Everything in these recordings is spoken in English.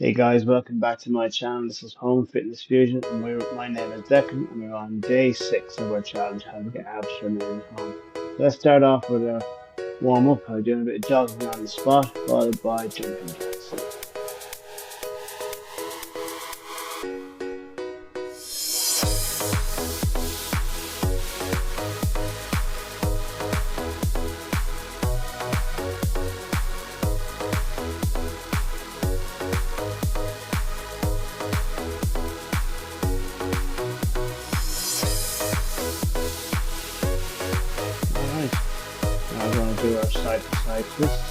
Hey guys, welcome back to my channel. This is Home Fitness Fusion, and my name is Declan, and we're on day 6 of our challenge, how to get abs from in home. So let's start off with a warm up by doing a bit of jogging on the spot, followed by jumping jacks. Alright, now we're going to do our side to side twists.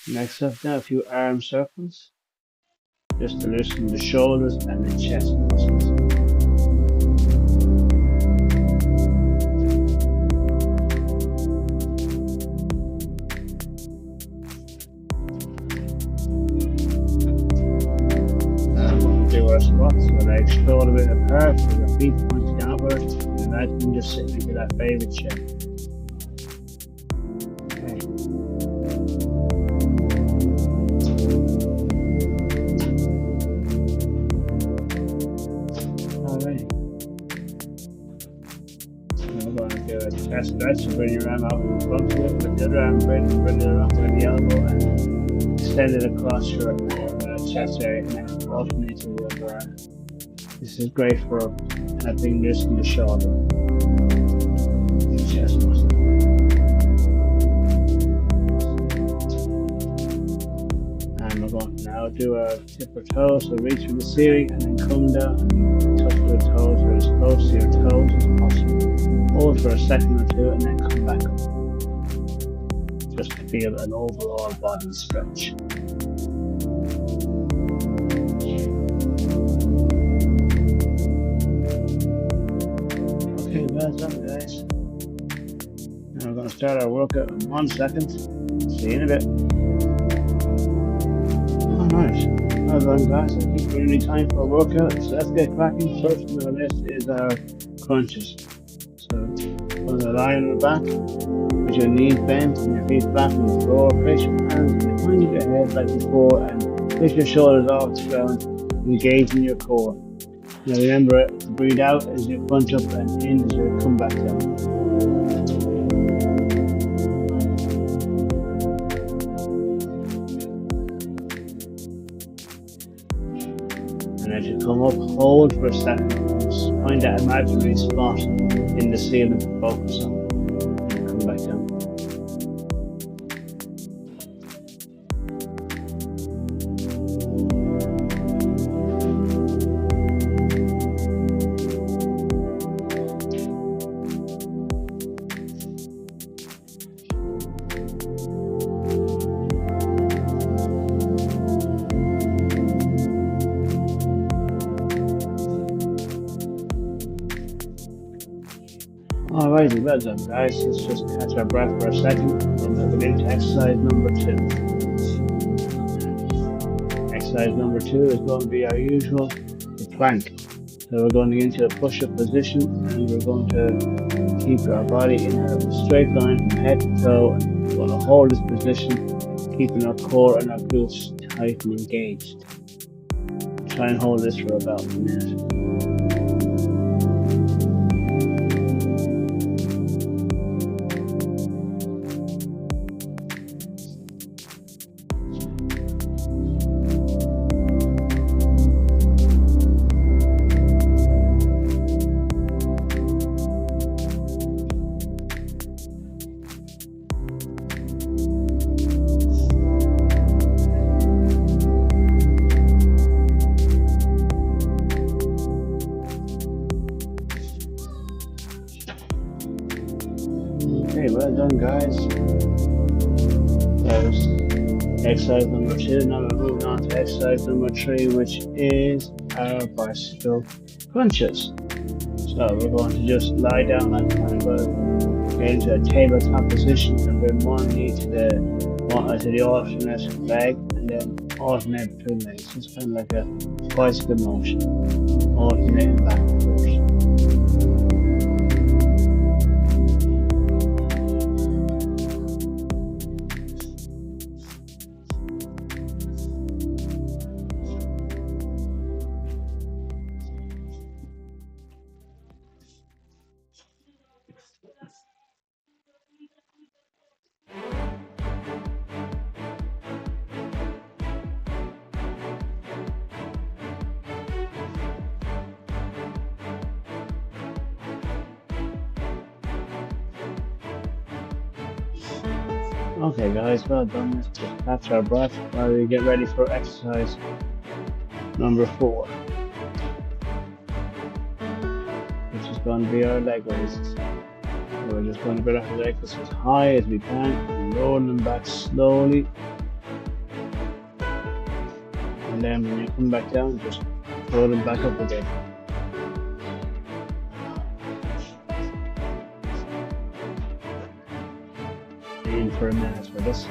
Next up now, a few arm circles, just to loosen the shoulders and the chest muscles. Do our squats, so legs shoulder width apart, with our feet pointing downwards, and imagine just sitting into that favorite chair. Okay. Alright. Now we're going to do a chest stretch, so bring your arm out in front of it, with the other arm bring it around by the elbow and extend it across your chest area, and then alternate to the other arm. This is great for helping loosen the shoulder and chest muscle. And we're going to now do a tip or toe, so reach from the ceiling and then come down and touch your toes or as close to your toes as possible. Hold for a second or two and then come back up. Just to feel an overall body stretch. Okay, well done guys. Now we're going to start our workout in 1 second. See you in a bit. Alright, well done guys. I think we're nearly time for a workout, so let's get cracking. First on our list is our crunches. So, going to lie on your back, with your knees bent and your feet flat on the floor. Place your hands behind your head like before and lift your shoulders off the ground, engaging your core. Now remember to breathe out as you crunch up and in as you come back down. And as you come up, hold for a second. Just find that imaginary spot in the ceiling to focus on. And come back down. Alrighty, well done guys. Let's just catch our breath for a second and move into exercise number 2. Exercise number 2 is going to be our usual, the plank. So we're going to get into a push-up position and we're going to keep our body in a straight line from head to toe, and we're going to hold this position, keeping our core and our glutes tight and engaged. Try and hold this for about a minute. Okay, well done guys. That was exercise number 2. Now we're moving on to exercise number 3, which is our bicycle crunches. So we're going to just lie down like that, get into a tabletop position and bring one knee to the alternate leg and then alternate between legs. It's kind of like a bicycle motion, alternating back. Okay guys, well done. Let's just catch our breath while we get ready for exercise number 4, which is going to be our leg raises. So we're just going to bring our legs as high as we can and roll them back slowly. And then when you come back down, just roll them back up again. In for a minute for this.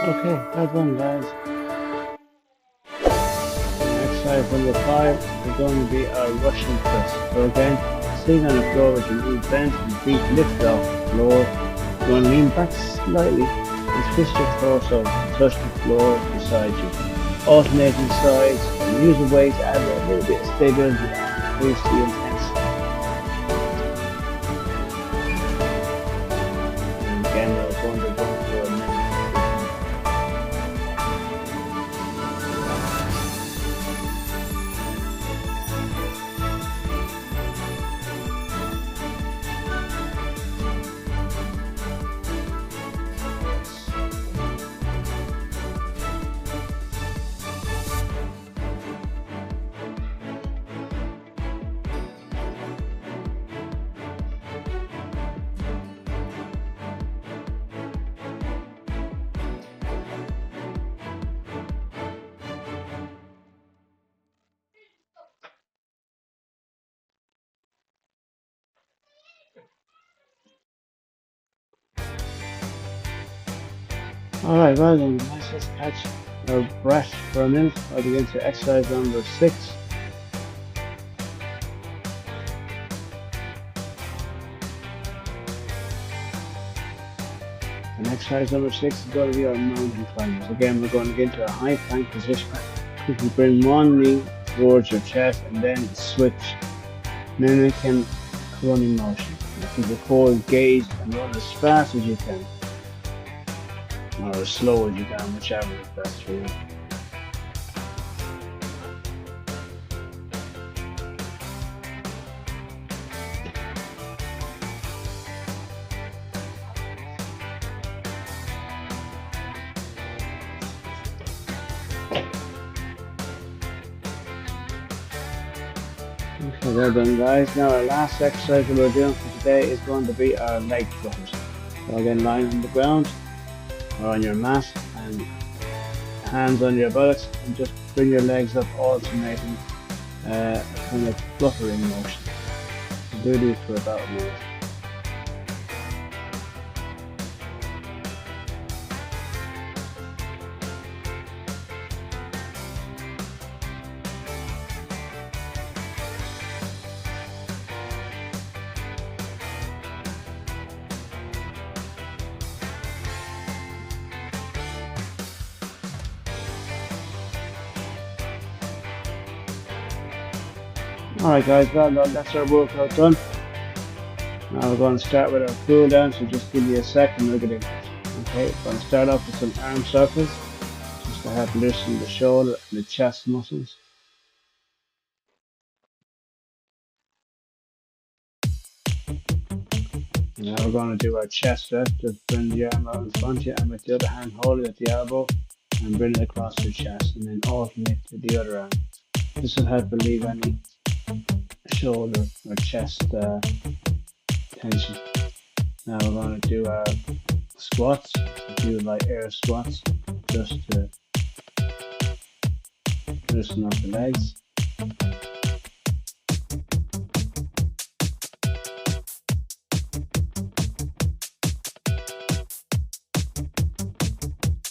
Okay, that's one guys. Exercise number 5 is going to be our Russian twist. So again, sitting on the floor with your knees bent and feet lifted off the floor. You're going to lean back slightly and twist your torso to touch the floor beside you. Alternating sides and use the weight to add a little bit of stability and increase the intensity. And again, we're going to go for a minute. Alright, well then, let's just catch our breath for a minute. I'll begin to exercise number 6. And exercise number 6 is going to be our mountain climbers. Again, we're going to get into a high plank position. Quickly bring one knee towards your chest and then switch, mimicking a running motion. Keep the core engaged and run as fast as you can. Or as slow as you can, whichever is best for you. Okay, well done guys. Now our last exercise that we're doing for today is going to be our leg flutters. So again, lying on the ground or on your mat and hands on your buttocks and just bring your legs up, alternating kind of fluttering motion. Do this for about a minute. Alright guys, well done, that's our workout done. Now we're going to start with our cool down, so just give me a second, we'll get in. Okay, we're going to start off with some arm circles, just to help loosen the shoulder and the chest muscles. Now we're going to do our chest stretch, just bring the arm out in front of you and with the other hand hold it at the elbow and bring it across your chest and then alternate to the other arm. This will help relieve any shoulder or chest tension. Now we're going to do our squats, do like air squats, just to loosen up the legs.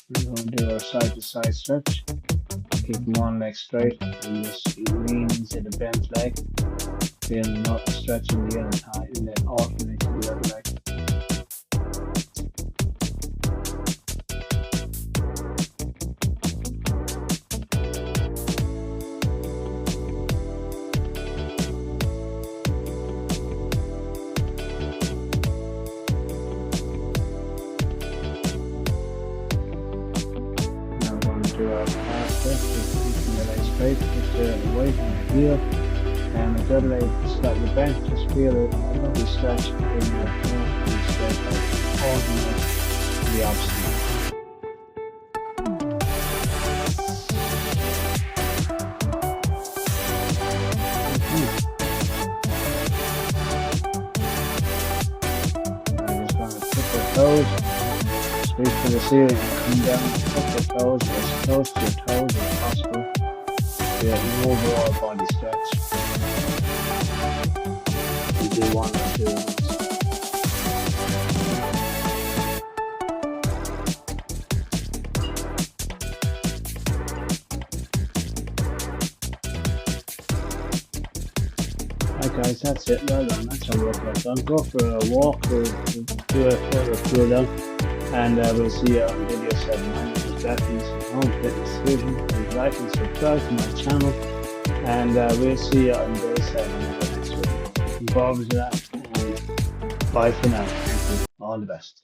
We're going to do our side to side stretch. Keep one leg straight and just lean into the bent leg. Feel not stretching the other thigh and then alternate to the other leg. straight, push the weight on the heel, and with the other leg slightly bent, just feel a lovely stretch in your core and straight leg, alternate the opposite leg. I'm just going to tip your toes, reach for the ceiling and come down, tip your toes as close to your toes as possible. Get an overall body stretch. You do one or two. Alright guys, that's it. Well done. That's our workout done. Go for a walk or do a further cool down. And we'll see you on video 7. My name is Declan, Home Fitness Vision. Please like and subscribe to my channel. And we'll see you on day 7 of the next video. Looking forward to that. And bye for now. Thank you. All the best.